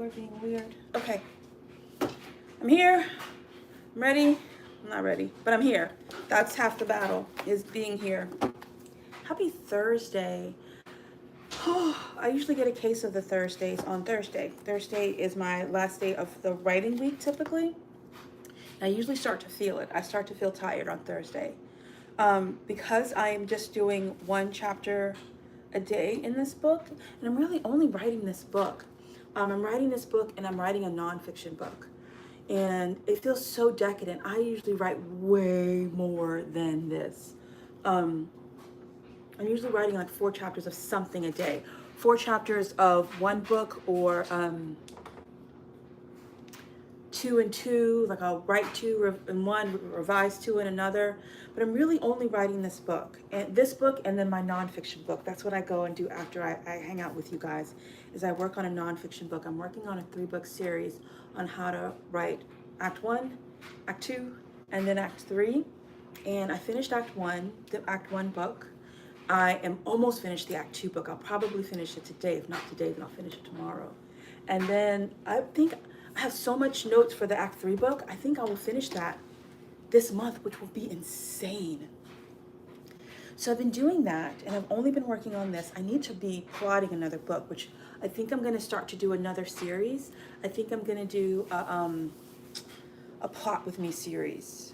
We're being weird. Okay. I'm here. I'm ready. I'm not ready, but I'm here. That's half the battle, is being here. Happy Thursday. I usually get a case of the Thursdays on Thursday. Thursday is my last day of the writing week typically. I usually start to feel it. I start to feel tired on Thursday. Because I am just doing one chapter a day in this book, and I'm really only writing this book. I'm writing this book and I'm writing a nonfiction book. And it feels so decadent. I usually write way more than this. I'm usually writing like 4 chapters of something a day. 4 chapters of one book, or 2 and 2, like I'll write 2 in one, revise 2 in another. But I'm really only writing this book and then my nonfiction book. That's what I go and do after I hang out with you guys, is I work on a nonfiction book. I'm working on a 3-book series on how to write Act 1, Act 2, and then Act 3. And I finished Act 1, the Act 1 book. I am almost finished the Act 2 book. I'll probably finish it today. If not today, then I'll finish it tomorrow. And then I think I have so much notes for the Act 3 book. I think I will finish that this month, which will be insane. So I've been doing that, and I've only been working on this. I need to be plotting another book, which I think I'm going to start to do another series. I think I'm going to do a plot with me series.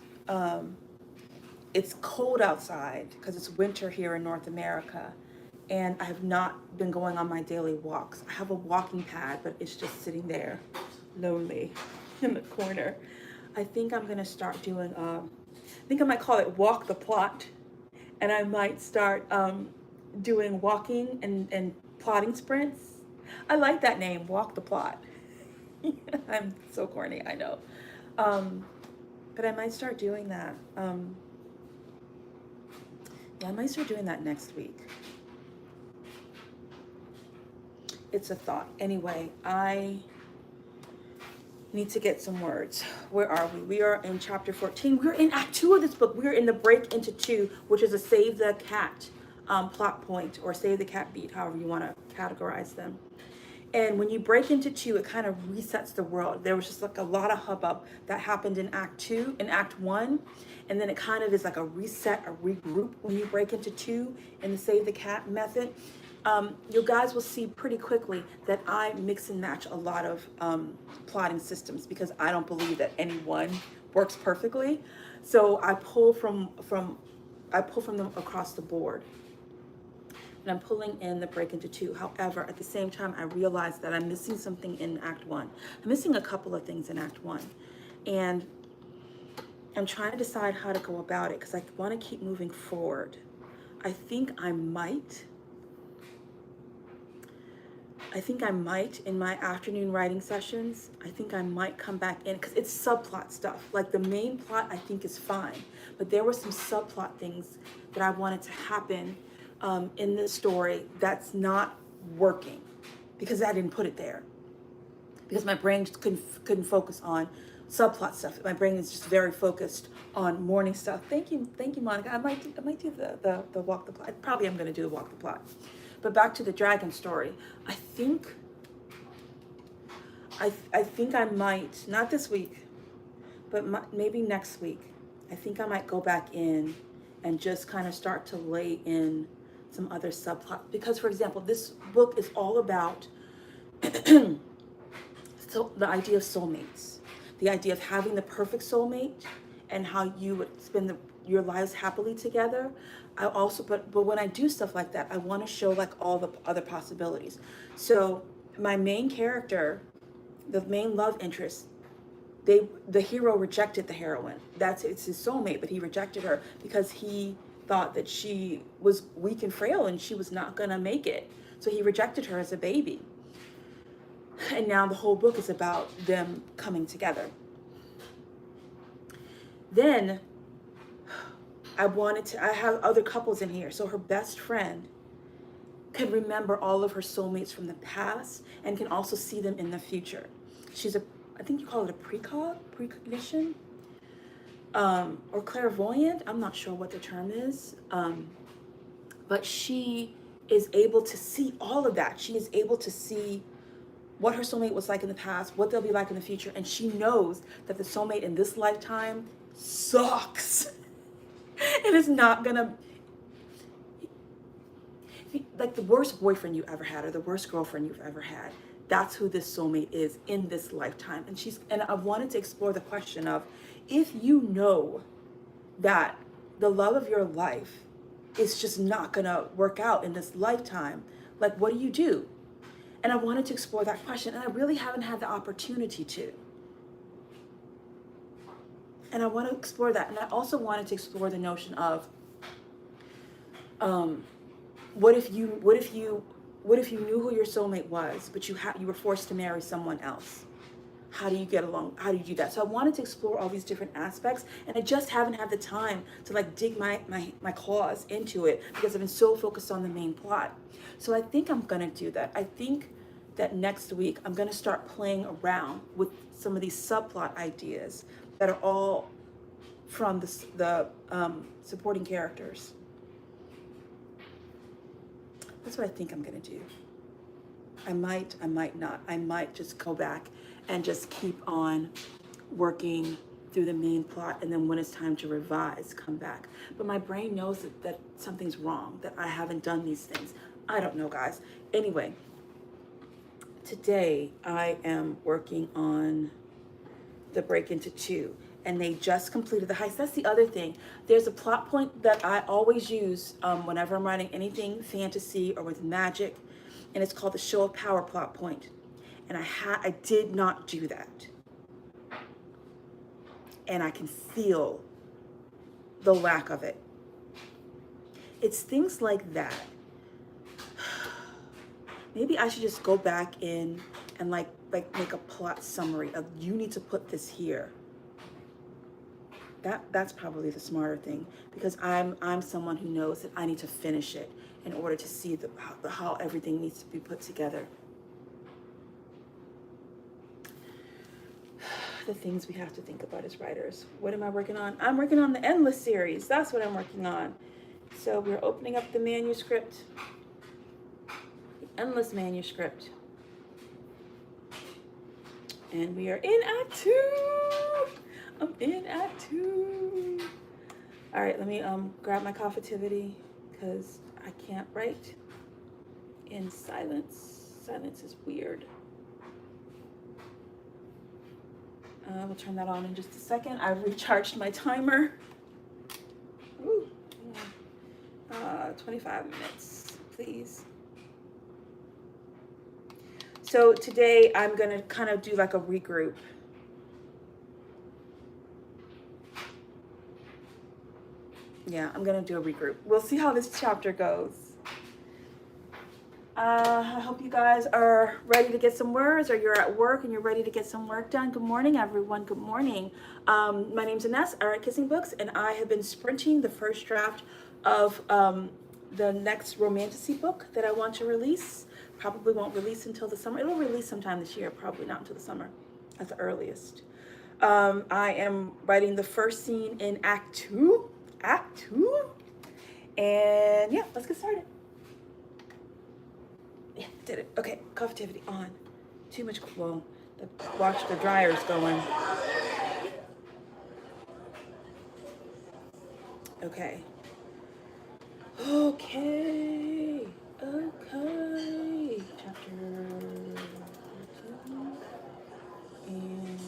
It's cold outside because it's winter here in North America, and I have not been going on my daily walks. I have a walking pad, but it's just sitting there lonely in the corner. I think I'm gonna start doing I think I might call it Walk the Plot, and I might start doing walking and plotting sprints. I like that name, Walk the Plot. I'm so corny, I know. But I might start doing that. Yeah, I might start doing that next week. It's a thought. Anyway, I need to get some words. Where are we? We are in chapter 14. We're in Act 2 of this book. We're in the break into 2, which is a save the cat plot point, or save the cat beat, however you want to categorize them. And when you break into 2, it kind of resets the world. There was just like a lot of hubbub that happened in Act 2, in Act 1. And then it kind of is like a reset, a regroup when you break into 2 in the save the cat method. You guys will see pretty quickly that I mix and match a lot of plotting systems, because I don't believe that any one works perfectly. So I pull from them across the board. And I'm pulling in the break into 2. However, at the same time, I realize that I'm missing something in Act 1. I'm missing a couple of things in Act 1. And I'm trying to decide how to go about it, because I want to keep moving forward. I think I might in my afternoon writing sessions, I think I might come back in, because it's subplot stuff. Like the main plot I think is fine, but there were some subplot things that I wanted to happen in the story that's not working, because I didn't put it there, because my brain just couldn't focus on subplot stuff. My brain is just very focused on morning stuff. Thank you, Monica. I might do the walk the plot. Probably I'm going to do the walk the plot. But back to the dragon story. I think I might, not this week, but maybe next week. I think I might go back in and just kind of start to lay in some other subplots. Because, for example, this book is all about so the idea of soulmates, the idea of having the perfect soulmate, and how you would spend your lives happily together. I also, but when I do stuff like that, I want to show like all the other possibilities. So my main character, the main love interest, the hero rejected the heroine. It's his soulmate, but he rejected her because he thought that she was weak and frail and she was not gonna make it. So he rejected her as a baby. And now the whole book is about them coming together. Then I have other couples in here. So her best friend can remember all of her soulmates from the past and can also see them in the future. She's I think you call it a precognition, or clairvoyant. I'm not sure what the term is. But she is able to see all of that. She is able to see what her soulmate was like in the past, what they'll be like in the future, and she knows that the soulmate in this lifetime sucks. It is not gonna, like the worst boyfriend you ever had or the worst girlfriend you've ever had. That's who this soulmate is in this lifetime. And I wanted to explore the question of, if you know that the love of your life is just not gonna work out in this lifetime, like what do you do? And I wanted to explore that question, and I really haven't had the opportunity to. And I want to explore that. And I also wanted to explore the notion of, what if you knew who your soulmate was, but you were forced to marry someone else? How do you get along? How do you do that? So I wanted to explore all these different aspects, and I just haven't had the time to like dig my claws into it because I've been so focused on the main plot. So I think I'm gonna do that. I think that next week I'm gonna start playing around with some of these subplot ideas that are all from the supporting characters. That's what I think I'm gonna do. I might not. I might just go back and just keep on working through the main plot, and then when it's time to revise, come back. But my brain knows that something's wrong, that I haven't done these things. I don't know, guys. Anyway, today I am working on the Break Into Two, and they just completed the heist. That's the other thing. There's a plot point that I always use whenever I'm writing anything fantasy or with magic, and it's called the show of power plot point. And I did not do that. And I can feel the lack of it. It's things like that. Maybe I should just go back in and like make a plot summary of, you need to put this here. That's probably the smarter thing, because I'm someone who knows that I need to finish it in order to see how everything needs to be put together. The things we have to think about as writers. What am I working on? I'm working on the Endless series. That's what I'm working on. So we're opening up the manuscript, the Endless manuscript. And we are in Act 2. I'm in Act 2. All right, let me grab my coffitivity, because I can't write in silence. Silence is weird. We'll turn that on in just a second. I've recharged my timer. Ooh. 25 minutes, please. So today I'm gonna kind of do like a regroup. Yeah, I'm gonna do a regroup. We'll see how this chapter goes. I hope you guys are ready to get some words, or you're at work and you're ready to get some work done. Good morning, everyone. Good morning. My name's Ines, I write Kissing Books, and I have been sprinting the first draft of the next romantasy book that I want to release. Probably won't release until the summer. It'll release sometime this year, probably not until the summer at the earliest. I am writing the first scene in Act 2. Act 2. And yeah, let's get started. Yeah, did it. Okay, coffitivity on. Too much, well, watch the dryer's going. Okay. Okay. Chapter 2. And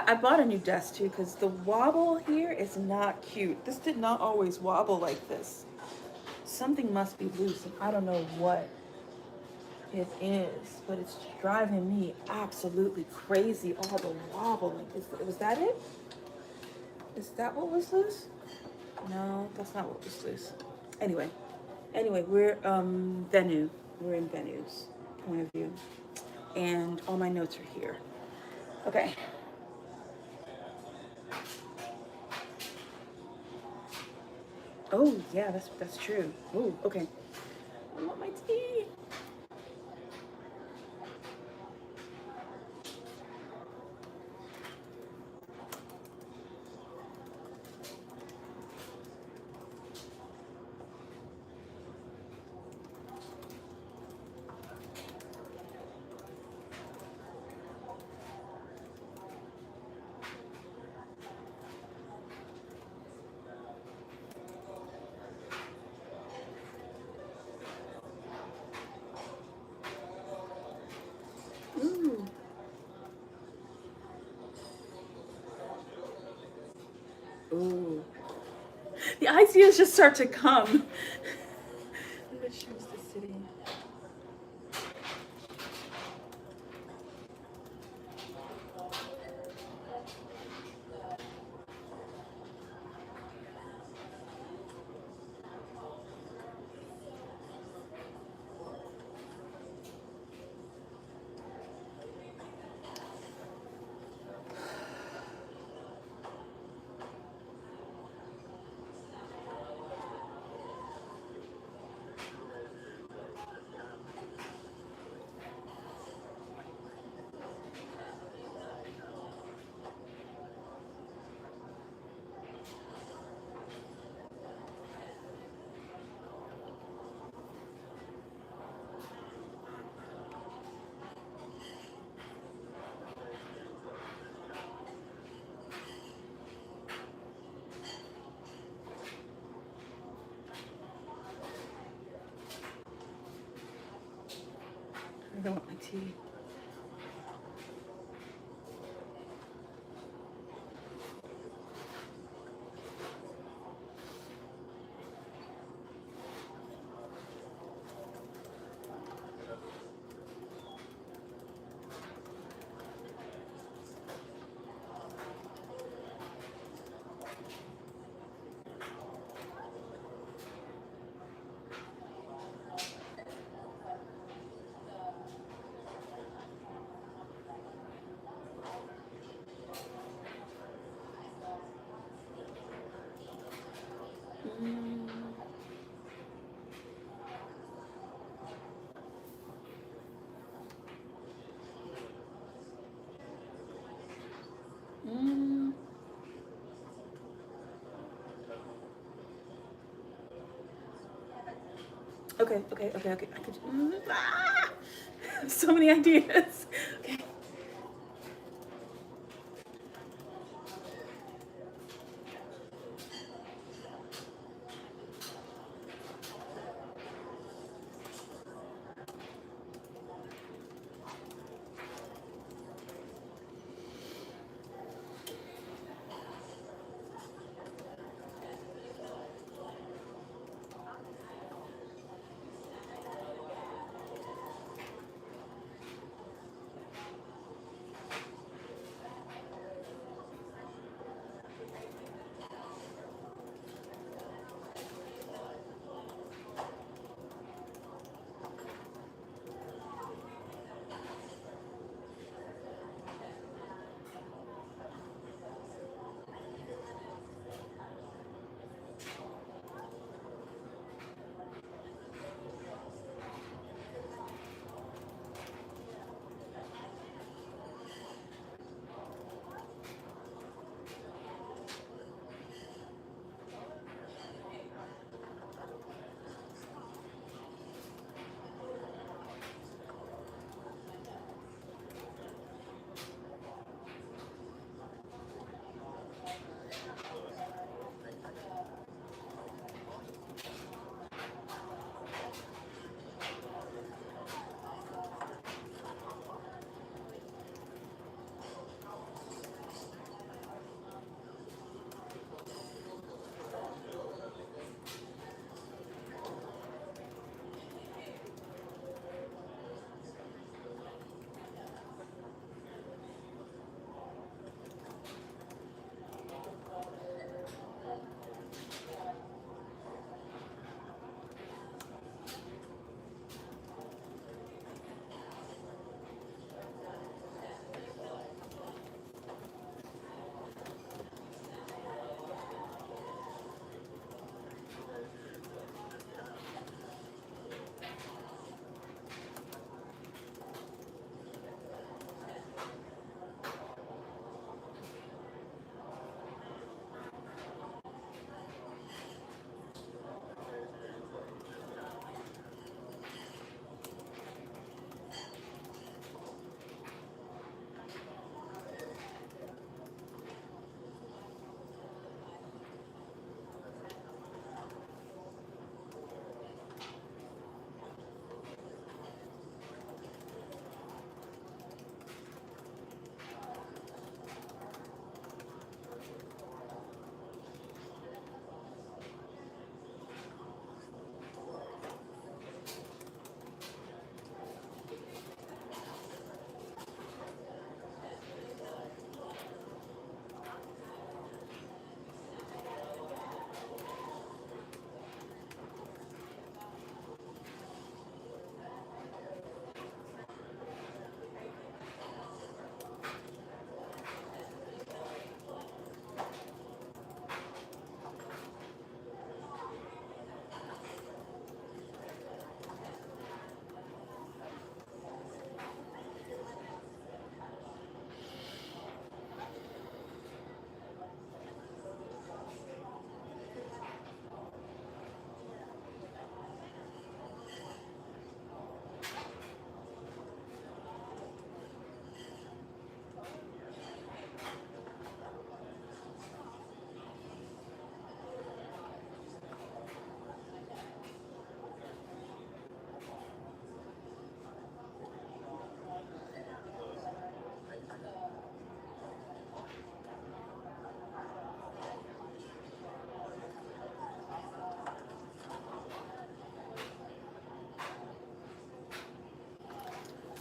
I bought a new desk too, because the wobble here is not cute. This did not always wobble like this. Something must be loose, and I don't know what it is, but it's driving me absolutely crazy. All the wobbling. Was that it? Is that what was loose? No, that's not what was loose. Anyway, we're Venu. We're in Venu's point of view, and all my notes are here. Okay. Oh yeah, that's true. Oh, okay. I want my tea. ideas just start to come. I'm gonna choose the city. I don't want my tea. Mm. Okay. I could. So many ideas. Okay.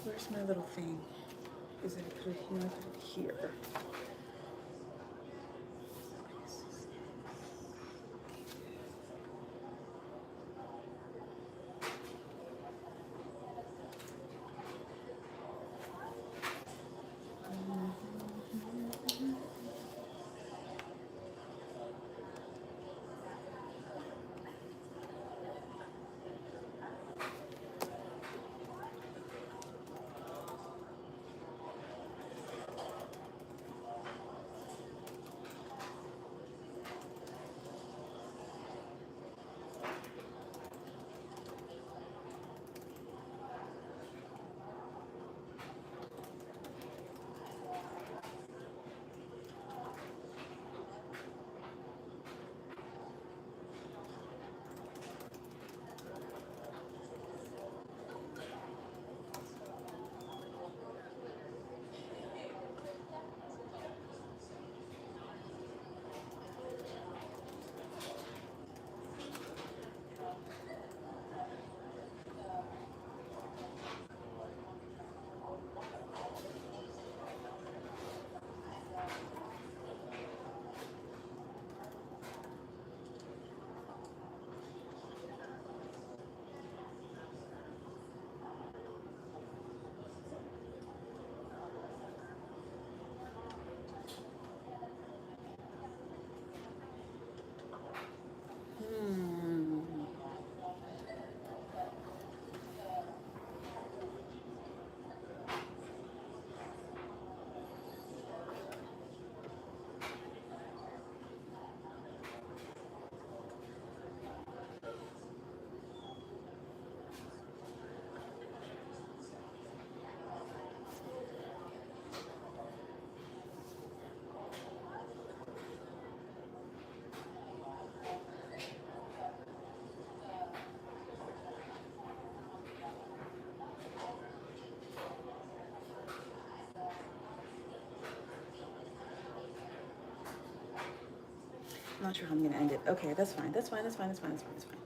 Where's my little thing? Is it put it here? I put it here. I'm not sure how I'm gonna end it. Okay, that's fine. That's fine. That's fine. That's fine. That's fine. That's fine.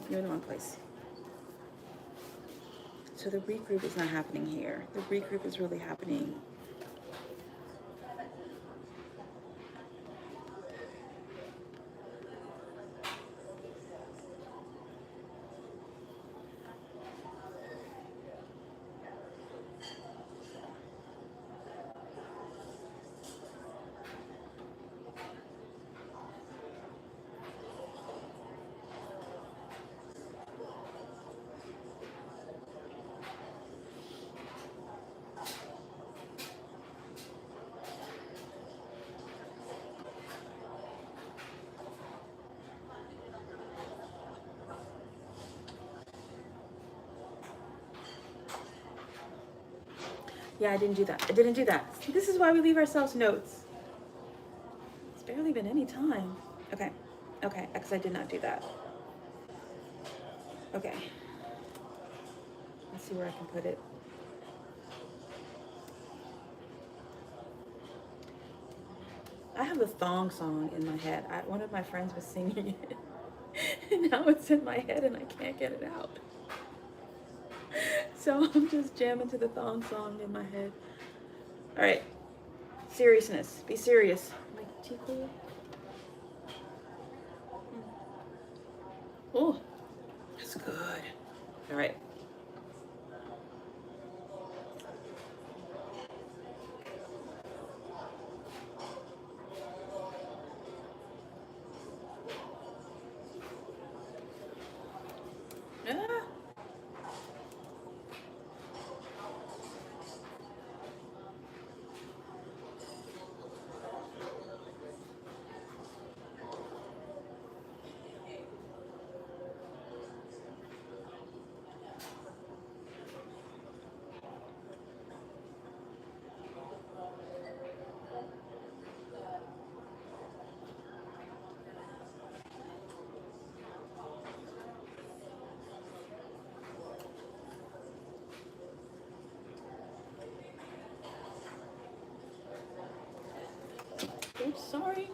You're in the wrong place. So the regroup is not happening here. The regroup is really happening. Yeah, I didn't do that. I didn't do that. See, this is why we leave ourselves notes. It's barely been any time. Okay. Okay, because I did not do that. Okay. Let's see where I can put it. I have the thong song in my head. One of my friends was singing it. And now it's in my head and I can't get it out. So I'm just jamming to the thong song in my head. All right. Seriousness. Be serious. My tea cool? Oh, that's good. All right. Ah. Oops, sorry.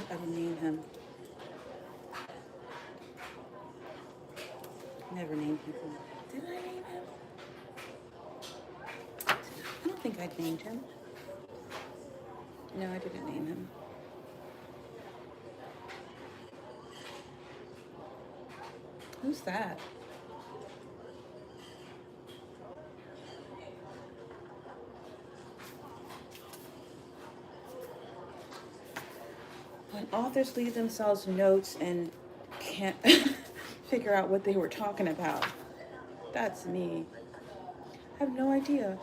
I didn't name him. Never name people. Did I name him? I don't think I named him. No, I didn't name him. Who's that? When authors leave themselves notes and can't figure out what they were talking about. That's me. I have no idea.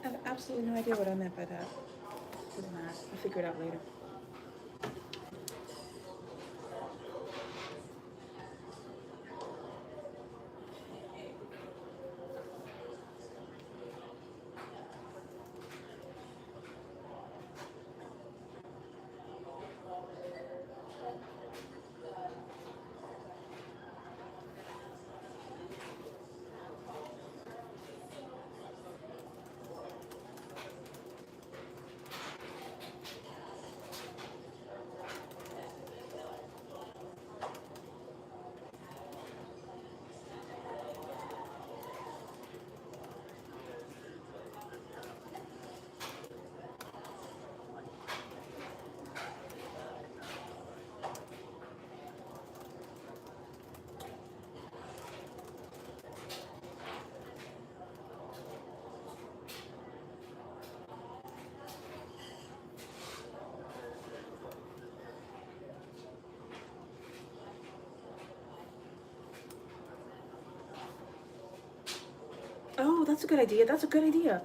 I have absolutely no idea what I meant by that. Doesn't matter. I'll figure it out later. Oh, that's a good idea. That's a good idea.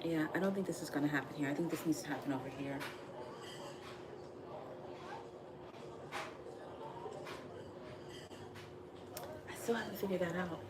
Yeah, I don't think this is going to happen here. I think this needs to happen over here. I still haven't figured that out.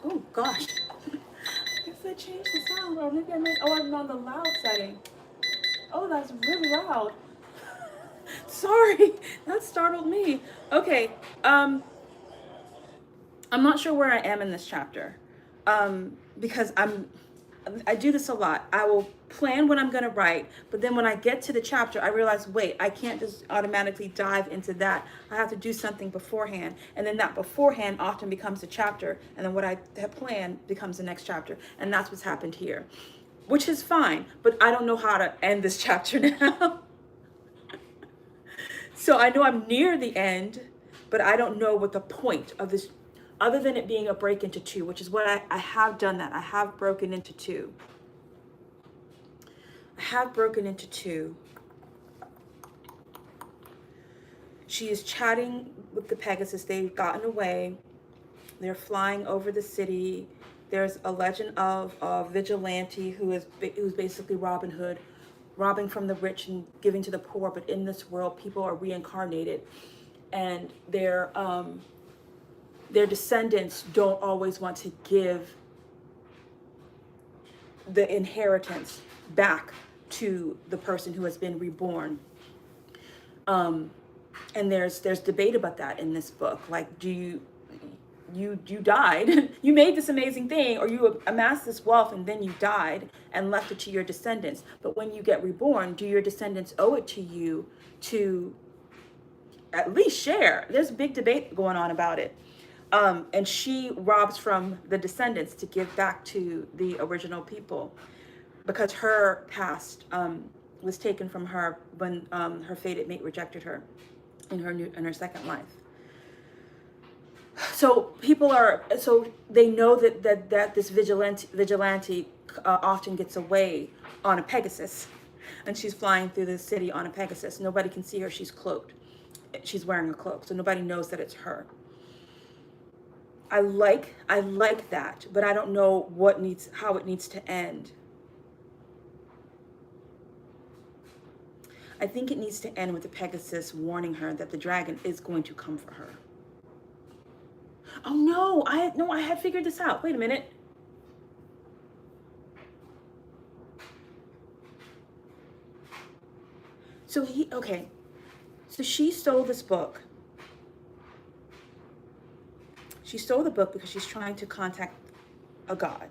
Oh gosh. I guess I changed the sound, or maybe I made. Oh, I'm on the loud setting. Oh, that's really loud. Sorry, that startled me. Okay, I'm not sure where I am in this chapter, because I do this a lot. I will plan what I'm going to write, but then when I get to the chapter, I realize, wait, I can't just automatically dive into that. I have to do something beforehand, and then that beforehand often becomes a chapter, and then what I have planned becomes the next chapter, and that's what's happened here, which is fine, but I don't know how to end this chapter now. So I know I'm near the end, but I don't know what the point of this, other than it being a break into two, which is what I have done that. I have broken into two. I have broken into two. She is chatting with the Pegasus. They've gotten away. They're flying over the city. there's a legend of a vigilante who's basically Robin Hood, robbing from the rich and giving to the poor. But in this world, people are reincarnated, and their descendants don't always want to give the inheritance back to the person who has been reborn. And there's debate about that in this book. Like, do you died, you made this amazing thing, or you amassed this wealth and then you died and left it to your descendants. But when you get reborn, do your descendants owe it to you to at least share? There's a big debate going on about it. And she robs from the descendants to give back to the original people, because her past was taken from her when her fated mate rejected her in her second life. So they know that this vigilante often gets away on a Pegasus, and she's flying through the city on a Pegasus. Nobody can see her. She's cloaked. She's wearing a cloak, so nobody knows that it's her. I like that, but I don't know how it needs to end. I think it needs to end with the Pegasus warning her that the dragon is going to come for her. Oh no, I had figured this out. Wait a minute. So she stole this book. She stole the book because she's trying to contact a god.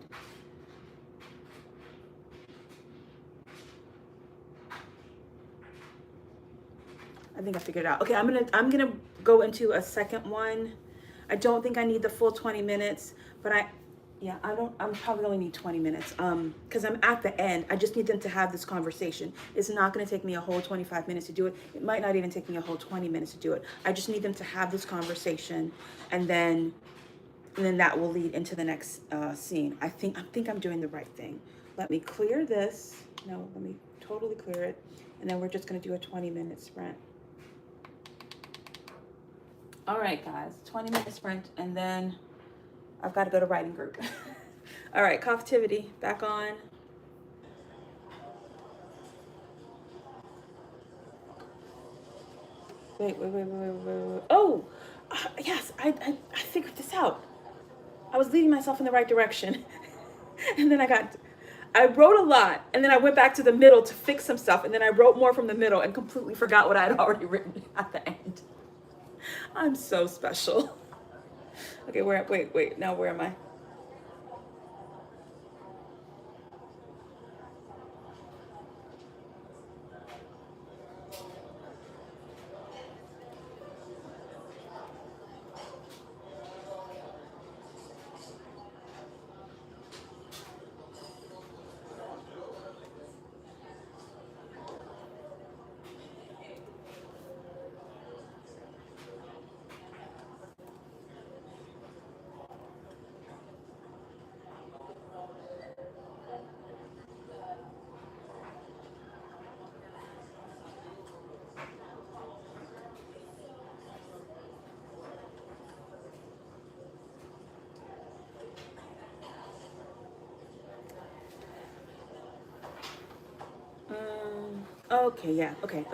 I think I figured it out. Okay, I'm gonna go into a second one. I don't think I need the full 20 minutes, but I'm probably only need 20 minutes because I'm at the end. I just need them to have this conversation. It's not going to take me a whole 25 minutes to do it. It might not even take me a whole 20 minutes to do it. I just need them to have this conversation, and then that will lead into the next scene. I think I'm doing the right thing. Let me clear this. No, let me totally clear it, and then we're just going to do a 20-minute sprint. All right, guys, 20-minute sprint, and then I've got to go to writing group. All right, Coftivity, back on. Wait. Oh, yes, I figured this out. I was leading myself in the right direction. And then I wrote a lot, and then I went back to the middle to fix some stuff, and then I wrote more from the middle and completely forgot what I had already written at the end. I'm so special. Okay, wait, now where am I? Okay, yeah, okay.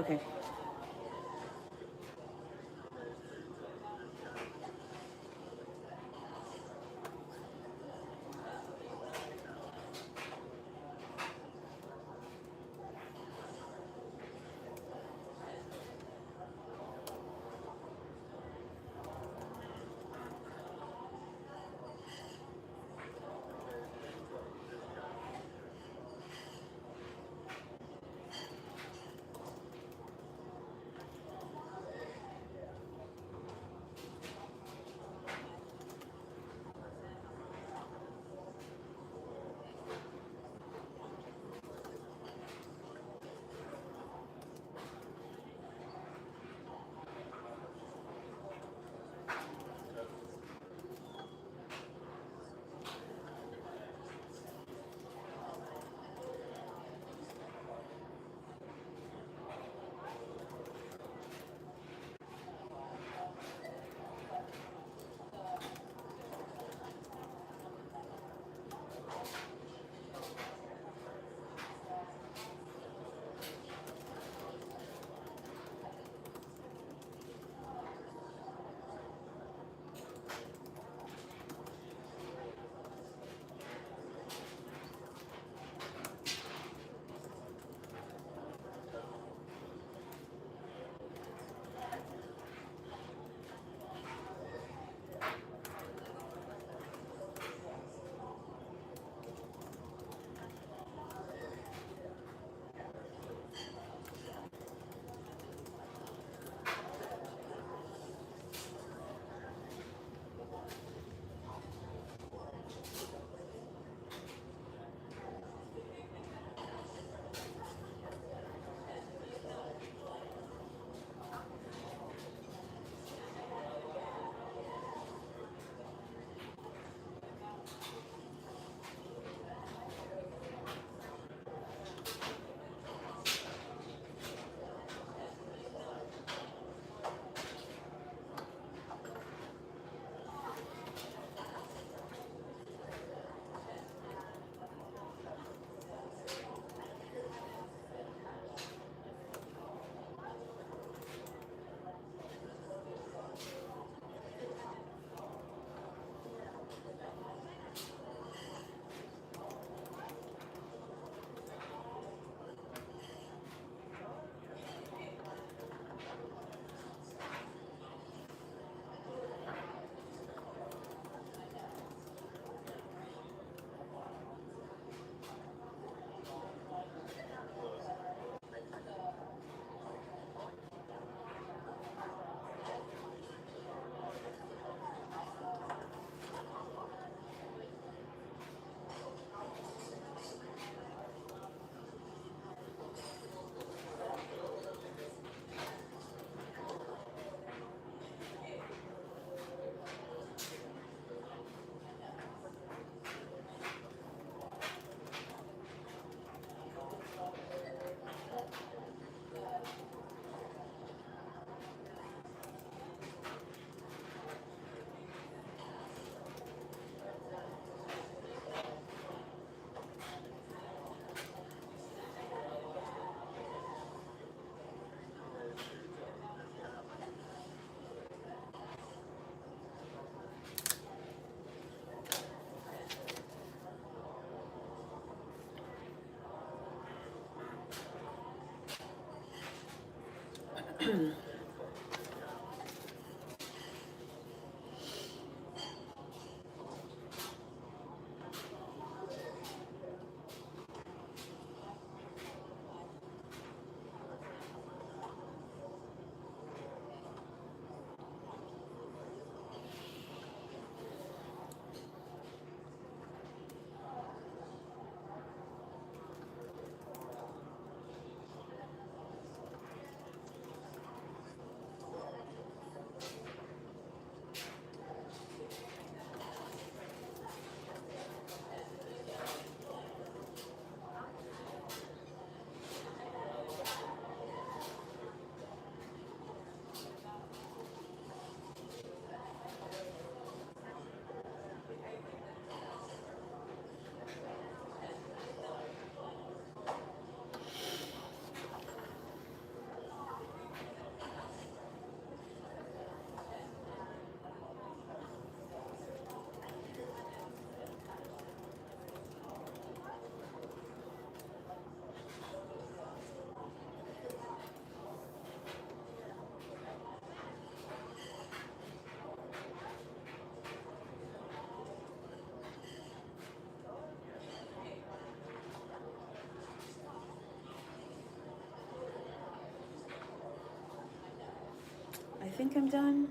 I think I'm done.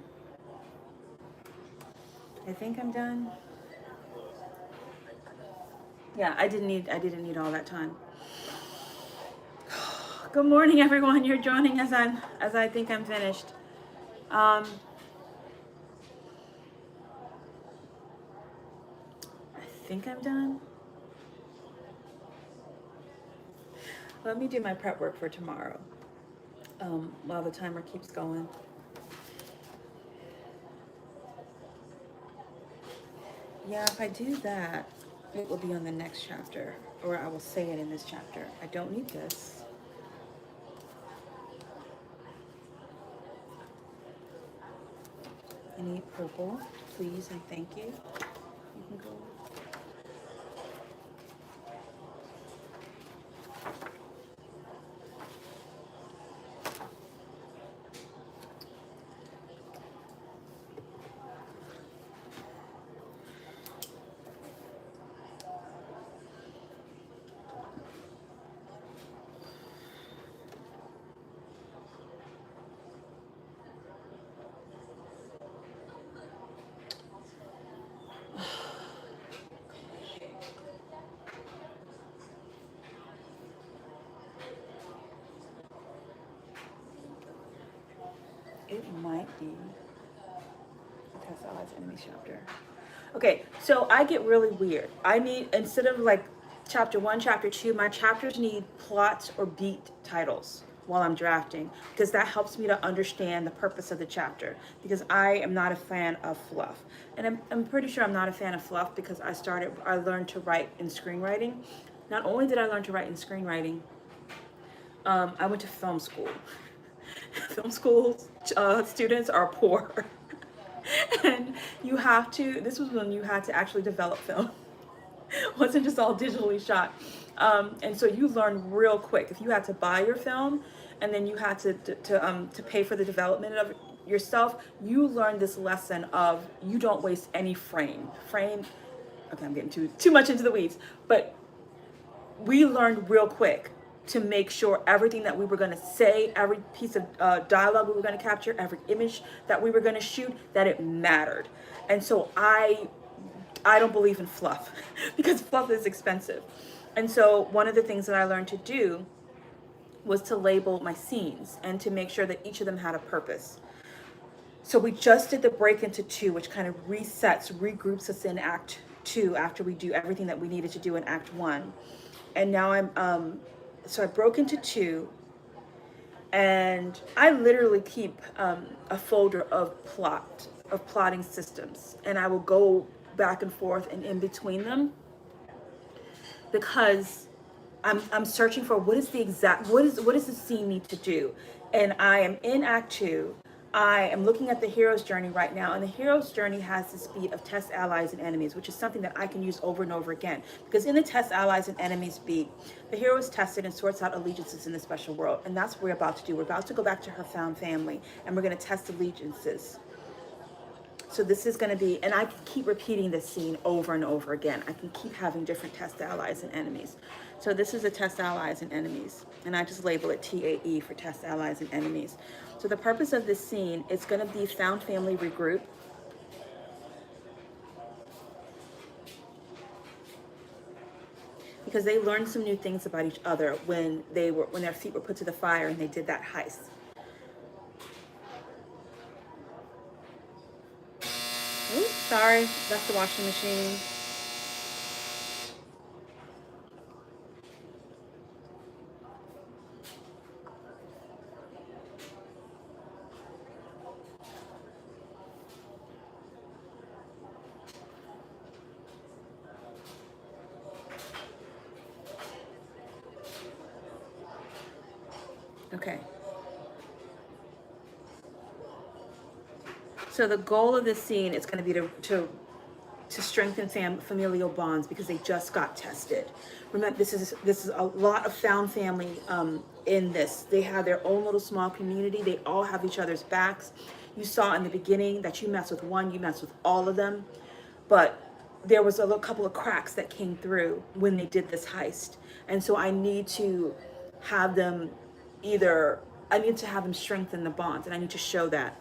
I think I'm done. Yeah, I didn't need all that time. Good morning, everyone. You're joining as I think I'm finished. Um, I think I'm done. Let me do my prep work for tomorrow. While the timer keeps going. Yeah, if I do that, it will be on the next chapter, or I will say it in this chapter. I don't need this. I need purple, please, and thank you. You can go. It might be because the odds enemy chapter. Okay, so I get really weird. I need, instead of like chapter one, chapter two, my chapters need plots or beat titles while I'm drafting, because that helps me to understand the purpose of the chapter, because I am not a fan of fluff. And I'm pretty sure I'm not a fan of fluff because I learned to write in screenwriting. Not only did I learn to write in screenwriting, I went to film school. Film school students are poor. And you have to, this was when you had to actually develop film. It wasn't just all digitally shot. And so you learn real quick. If you had to buy your film and then you had to pay for the development of it yourself, you learn this lesson of you don't waste any frame. Okay, I'm getting too much into the weeds, but we learned real quick to make sure everything that we were going to say, every piece of dialogue we were going to capture, every image that we were going to shoot, that it mattered. And so I don't believe in fluff because fluff is expensive. And so one of the things that I learned to do was to label my scenes and to make sure that each of them had a purpose. So we just did the break into two, which kind of regroups us in act two after we do everything that we needed to do in act one. And now so I broke into two, and I literally keep a folder of plotting systems, and I will go back and forth and in between them, because I'm searching for what does the scene need to do. And I am in act two. I am looking at the hero's journey right now, and the hero's journey has this beat of test allies and enemies, which is something that I can use over and over again. Because in the test allies and enemies beat, the hero is tested and sorts out allegiances in the special world, and that's what we're about to do. We're about to go back to her found family, and we're going to test allegiances. So this is going to be, and I can keep repeating this scene over and over again. I can keep having different test allies and enemies. So this is a test allies and enemies, and I just label it TAE for test allies and enemies. So the purpose of this scene is going to be found family regroup. Because they learned some new things about each other when their feet were put to the fire and they did that heist. Oops, sorry, that's the washing machine. Okay. So the goal of this scene is going to be to strengthen familial bonds because they just got tested. Remember, this is a lot of found family in this. They have their own little small community. They all have each other's backs. You saw in the beginning that you mess with one, you mess with all of them, but there was a little couple of cracks that came through when they did this heist, and so I need to have them either. I need to have them strengthen the bonds, and I need to show that.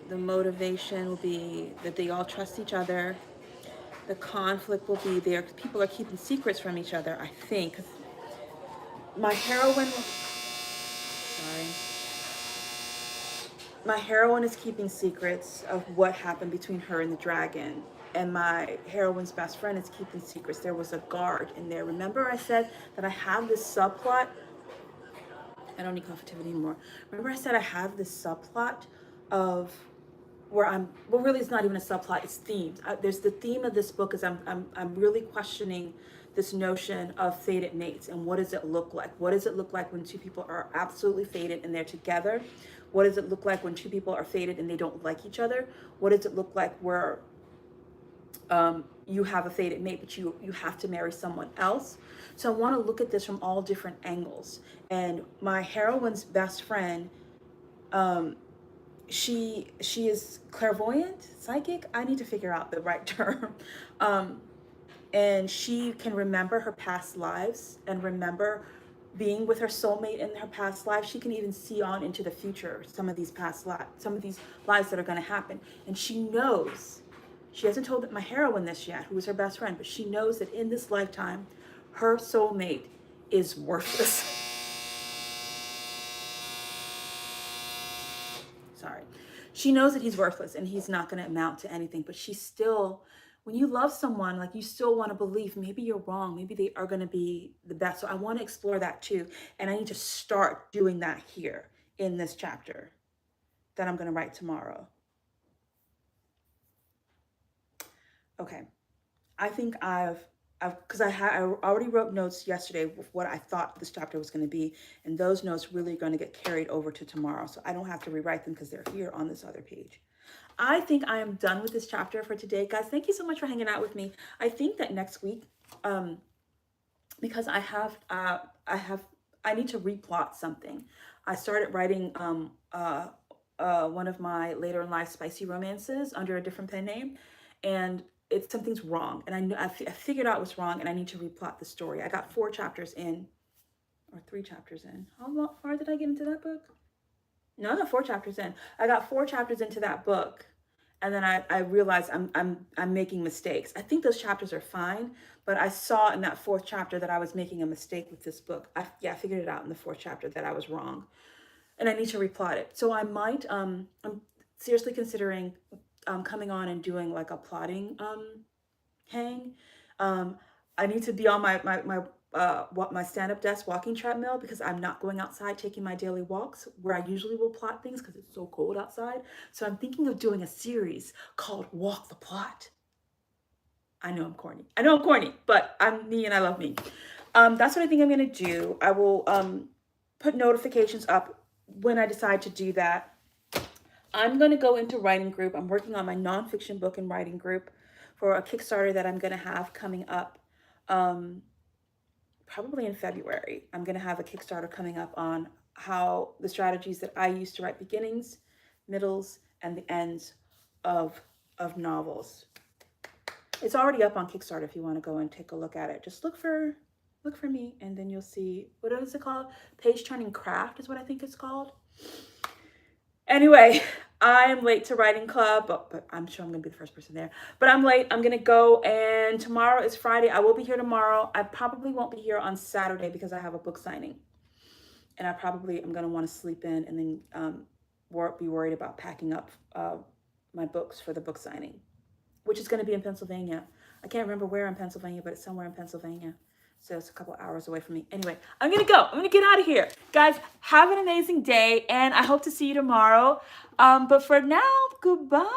The motivation will be that they all trust each other. The conflict will be there because people are keeping secrets from each other, I think. 'Cause my heroine, sorry, my heroine is keeping secrets of what happened between her and the dragon. And my heroine's best friend is keeping secrets. There was a guard in there. Remember I said that I have this subplot? I don't need comfortivity anymore. Remember I said I have this subplot of where well, really it's not even a subplot, it's themes. There's the theme of this book is I'm really questioning this notion of fated mates and what does it look like? What does it look like when two people are absolutely fated and they're together? What does it look like when two people are fated and they don't like each other? What does it look like where you have a fated mate, but you have to marry someone else? So I want to look at this from all different angles. And my heroine's best friend, she is clairvoyant, psychic. I need to figure out the right term. And she can remember her past lives and remember being with her soulmate in her past life. She can even see on into the future some of these past lives, some of these lives that are going to happen. And she knows, she hasn't told my heroine this yet, who is her best friend, but she knows that in this lifetime, her soulmate is worthless. Sorry. She knows that he's worthless and he's not going to amount to anything, but she still, when you love someone, like you still want to believe maybe you're wrong, maybe they are going to be the best. So I want to explore that too. And I need to start doing that here in this chapter that I'm going to write tomorrow. Okay. I think because I already wrote notes yesterday with what I thought this chapter was going to be, and those notes really are going to get carried over to tomorrow. So I don't have to rewrite them because they're here on this other page. I think I am done with this chapter for today, guys. Thank you so much for hanging out with me. I think that next week, because I need to replot something. I started writing one of my later in life spicy romances under a different pen name, and something's wrong, and I figured out what's wrong, and I need to replot the story. I got 4 chapters in, or 3 chapters in. How far did I get into that book? No, I got 4 chapters in. I got 4 chapters into that book, and then I realized I'm making mistakes. I think those chapters are fine, but I saw in that 4th chapter that I was making a mistake with this book. I figured it out in the 4th chapter that I was wrong, and I need to replot it. So I might I'm seriously considering coming on and doing like a plotting hang. I need to be on my stand-up desk walking treadmill because I'm not going outside taking my daily walks where I usually will plot things because it's so cold outside. So I'm thinking of doing a series called Walk the Plot. I know I'm corny. I know I'm corny, but I'm me and I love me. That's what I think I'm gonna do. I will put notifications up when I decide to do that. I'm gonna go into writing group. I'm working on my nonfiction book and writing group for a Kickstarter that I'm gonna have coming up. Um, Probably in February. I'm gonna have a Kickstarter coming up on how the strategies that I use to write beginnings, middles, and the ends of novels. It's already up on Kickstarter if you want to go and take a look at it. Just look for me, and then you'll see, what is it called? Page Turning Craft is what I think it's called. Anyway, I am late to writing club, but I'm sure I'm gonna be the first person there. But I'm late. I'm gonna go, and tomorrow is Friday. I will be here tomorrow. I probably won't be here on Saturday because I have a book signing, and I probably am gonna want to sleep in and then be worried about packing up my books for the book signing, which is gonna be in Pennsylvania. I can't remember where in Pennsylvania, but it's somewhere in Pennsylvania. So it's a couple hours away from me. Anyway, I'm gonna go. I'm gonna get out of here. Guys, have an amazing day, and I hope to see you tomorrow. But for now, goodbye.